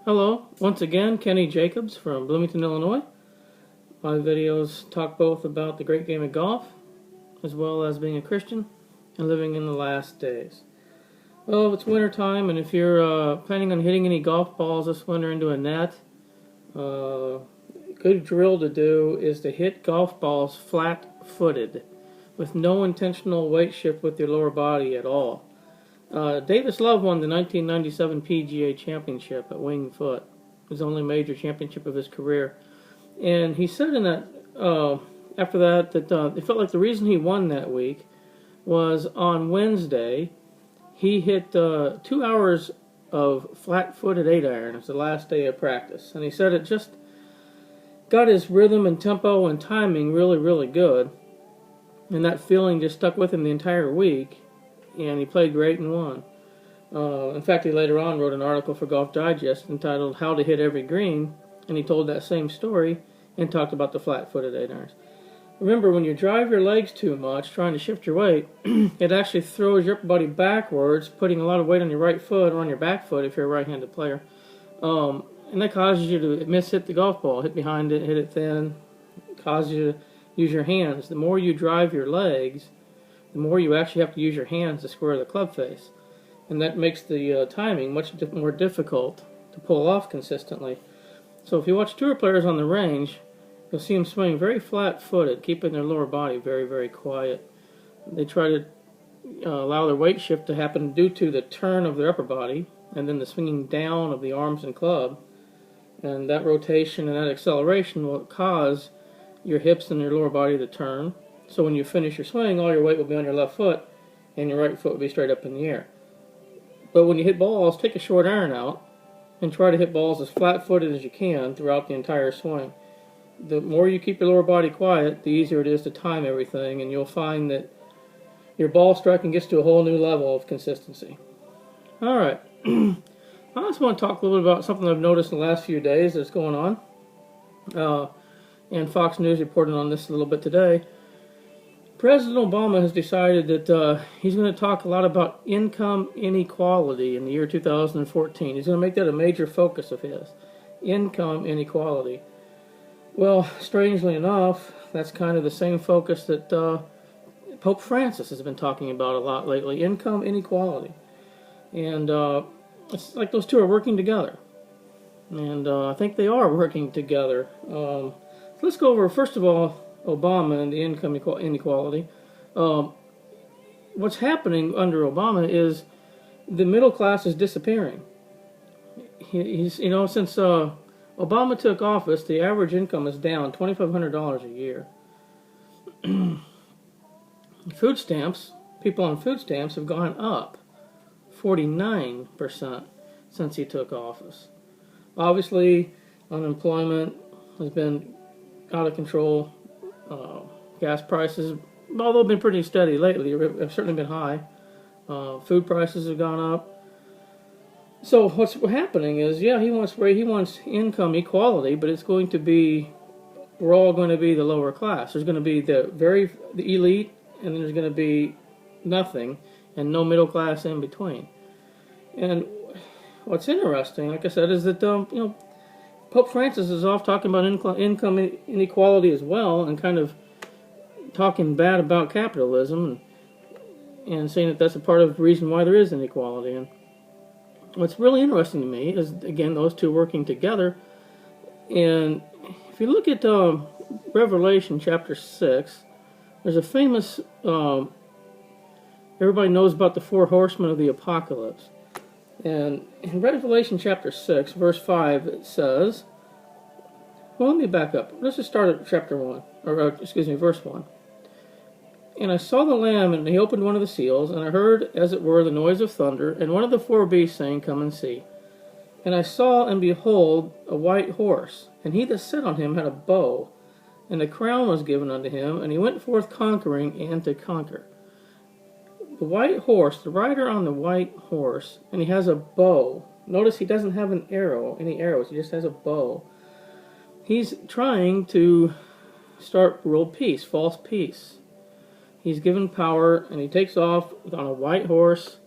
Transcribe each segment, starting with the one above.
Hello, once again, Kenny Jacobs from Bloomington, Illinois. My videos talk both about the great game of golf, as well as being a Christian and living in the last days. Well, it's winter time, and if you're planning on hitting any golf balls this winter into a net, a good drill to do is to hit golf balls flat-footed, with no intentional weight shift with your lower body at all. Davis Love won the 1997 PGA Championship at Winged Foot, his only major championship of his career. And he said in that, after that, that it felt like the reason he won that week was on Wednesday, he hit 2 hours of flat-footed 8-iron. It was the last day of practice. And he said it just got his rhythm and tempo and timing really, really good. And that feeling just stuck with him the entire week. And he played great and won. In fact, he later on wrote an article for Golf Digest entitled How to Hit Every Green, and he told that same story and talked about the flat-footed 8-irons. Remember, when you drive your legs too much, trying to shift your weight, it actually throws your upper body backwards, putting a lot of weight on your right foot or on your back foot if you're a right-handed player. And that causes you to miss-hit the golf ball, hit behind it, hit it thin, causes you to use your hands. The more you drive your legs, the more you actually have to use your hands to square the club face. And that makes the timing much more difficult to pull off consistently. So if you watch tour players on the range, you'll see them swing very flat-footed, keeping their lower body very, very quiet. They try to allow their weight shift to happen due to the turn of their upper body, and then the swinging down of the arms and club. And that rotation and that acceleration will cause your hips and your lower body to turn. So when you finish your swing, all your weight will be on your left foot, and your right foot will be straight up in the air. But when you hit balls, take a short iron out, and try to hit balls as flat-footed as you can throughout the entire swing. The more you keep your lower body quiet, the easier it is to time everything, and you'll find that your ball striking gets to a whole new level of consistency. All right. I just want to talk a little bit about something I've noticed in the last few days that's going on. And Fox News reported on this a little bit today. President Obama has decided that he's going to talk a lot about income inequality in the year 2014. He's going to make that a major focus of his. Income inequality. Well, strangely enough, that's kind of the same focus that Pope Francis has been talking about a lot lately. Income inequality. And it's like those two are working together. And I think they are working together. So let's go over, first of all, Obama and the income inequality. What's happening under Obama is the middle class is disappearing. Since Obama took office, the average income is down $2,500 a year. Food stamps, people on food stamps have gone up 49% since he took office. Obviously, unemployment has been out of control. Gas prices, although been pretty steady lately, have certainly been high. Food prices have gone up. So what's happening is, yeah, he wants income equality, but it's going to be, we're all going to be the lower class. There's going to be the elite, and then there's going to be nothing, and no middle class in between. And what's interesting, like I said, is that Pope Francis is off talking about income inequality as well, and kind of talking bad about capitalism and saying that that's a part of the reason why there is inequality. And what's really interesting to me is, again, those two working together. And if you look at Revelation chapter 6, there's a famous, everybody knows about the 4 horsemen of the apocalypse. And in Revelation chapter 6, verse 5, it says, well, let me back up. Let's just start at chapter 1, verse 1. And I saw the Lamb, and he opened one of the seals, and I heard, as it were, the noise of thunder, and one of the 4 beasts saying, Come and see. And I saw, and behold, a white horse, and he that sat on him had a bow, and a crown was given unto him, and he went forth conquering and to conquer. The white horse, the rider on the white horse, and he has a bow. Notice he doesn't have any arrows, he just has a bow. He's trying to start world peace, false peace. He's given power, and he takes off on a white horse,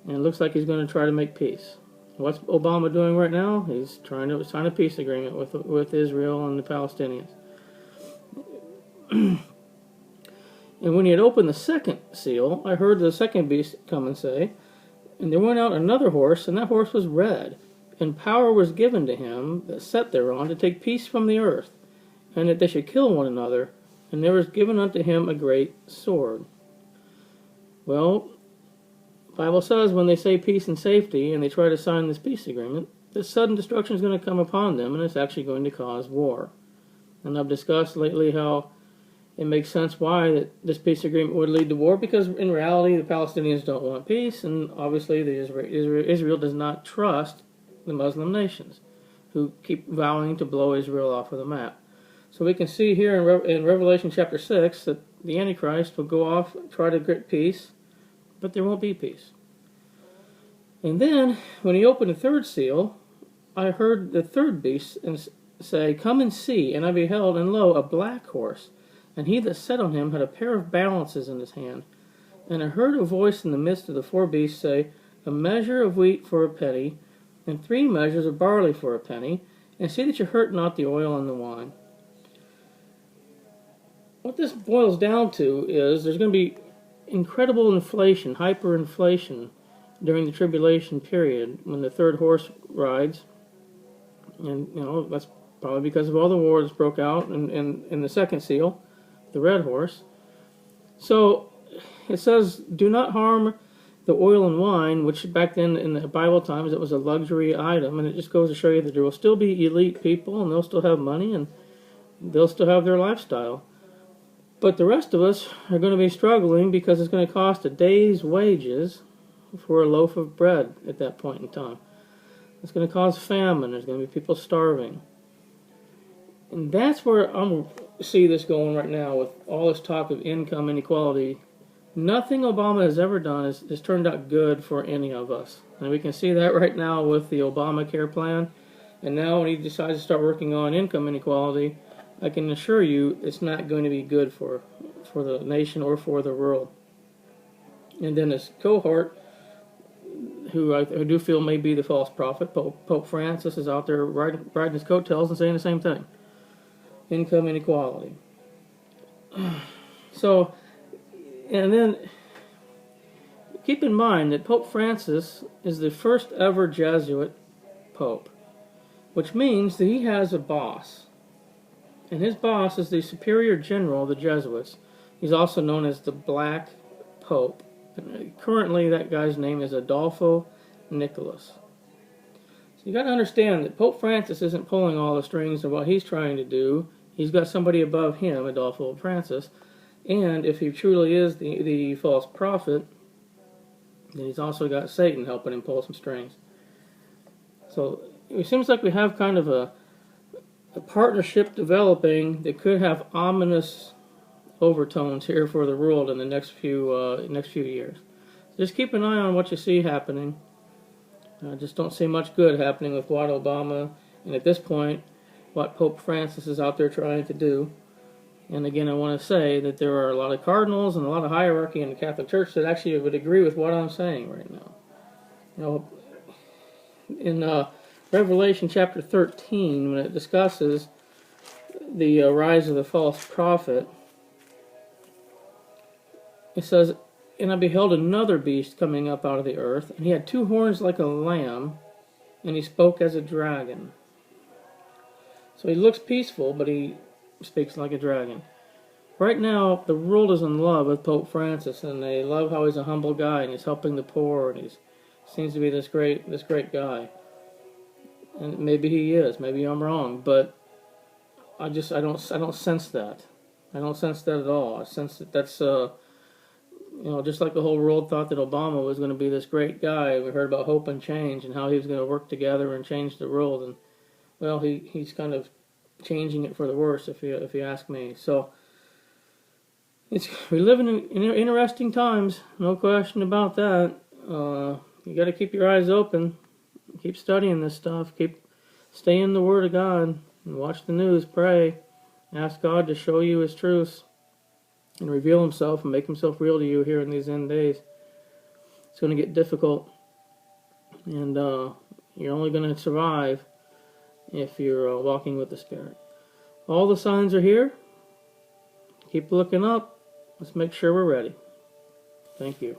and it looks like he's going to try to make peace. What's Obama doing right now? He's trying to sign a peace agreement with Israel and the Palestinians. And when he had opened the second seal, I heard the second beast come and say, and there went out another horse, and that horse was red, and power was given to him that sat thereon to take peace from the earth, and that they should kill one another, and there was given unto him a great sword. Well, the Bible says when they say peace and safety, and they try to sign this peace agreement, that sudden destruction is going to come upon them, and it's actually going to cause war. And I've discussed lately how it makes sense why that this peace agreement would lead to war, because in reality the Palestinians don't want peace, and obviously Israel does not trust the Muslim nations, who keep vowing to blow Israel off of the map. So we can see here in Revelation chapter 6 that the Antichrist will go off, try to get peace, but there won't be peace. And then, when he opened the third seal, I heard the third beast say, Come and see. And I beheld, and lo, a black horse. And he that sat on him had a pair of balances in his hand. And I heard a voice in the midst of the four beasts say, A measure of wheat for a penny, and 3 measures of barley for a penny, and see that you hurt not the oil and the wine. What this boils down to is there's going to be incredible inflation, hyperinflation, during the tribulation period when the third horse rides. And, that's probably because of all the wars that broke out in the second seal, the red horse. So it says, do not harm the oil and wine, which back then in the Bible times it was a luxury item, and it just goes to show you that there will still be elite people, and they'll still have money, and they'll still have their lifestyle. But the rest of us are going to be struggling because it's going to cost a day's wages for a loaf of bread at that point in time. It's going to cause famine. There's going to be people starving. And that's where I'm see this going right now with all this talk of income inequality. Nothing Obama has ever done has turned out good for any of us. And we can see that right now with the Obamacare plan. And now when he decides to start working on income inequality, I can assure you it's not going to be good for the nation or for the world. And then this cohort, who I do feel may be the false prophet, Pope Francis, is out there riding his coattails and saying the same thing. Income inequality. So, and then keep in mind that Pope Francis is the first ever Jesuit pope, which means that he has a boss. And his boss is the Superior General of the Jesuits. He's also known as the Black Pope. And currently, that guy's name is Adolfo Nicholas. So you got to understand that Pope Francis isn't pulling all the strings of what he's trying to do. He's got somebody above him, Adolfo Francis. And if he truly is the false prophet, then he's also got Satan helping him pull some strings. So it seems like we have kind of a partnership developing that could have ominous overtones here for the world in the next few years. Just keep an eye on what you see happening. Just don't see much good happening with what Obama, and at this point, what Pope Francis is out there trying to do. And again, I want to say that there are a lot of cardinals and a lot of hierarchy in the Catholic Church that actually would agree with what I'm saying right now. In Revelation chapter 13, when it discusses the rise of the false prophet, it says, And I beheld another beast coming up out of the earth, and he had 2 horns like a lamb, and he spoke as a dragon. So he looks peaceful, but he speaks like a dragon. Right now, the world is in love with Pope Francis, and they love how he's a humble guy, and he's helping the poor, and he seems to be this great guy. And maybe he is. Maybe I'm wrong, but I don't sense that. I don't sense that at all. I sense that that's just like the whole world thought that Obama was going to be this great guy. We heard about hope and change and how he was going to work together and change the world, and well, he's kind of changing it for the worse, if you ask me. So we live in interesting times, no question about that. You got to keep your eyes open. Keep studying this stuff. Stay in the Word of God and watch the news. Pray. Ask God to show you His truths and reveal Himself and make Himself real to you here in these end days. It's going to get difficult. And, You're only going to survive if you're walking with the Spirit. All the signs are here. Keep looking up. Let's make sure we're ready. Thank you.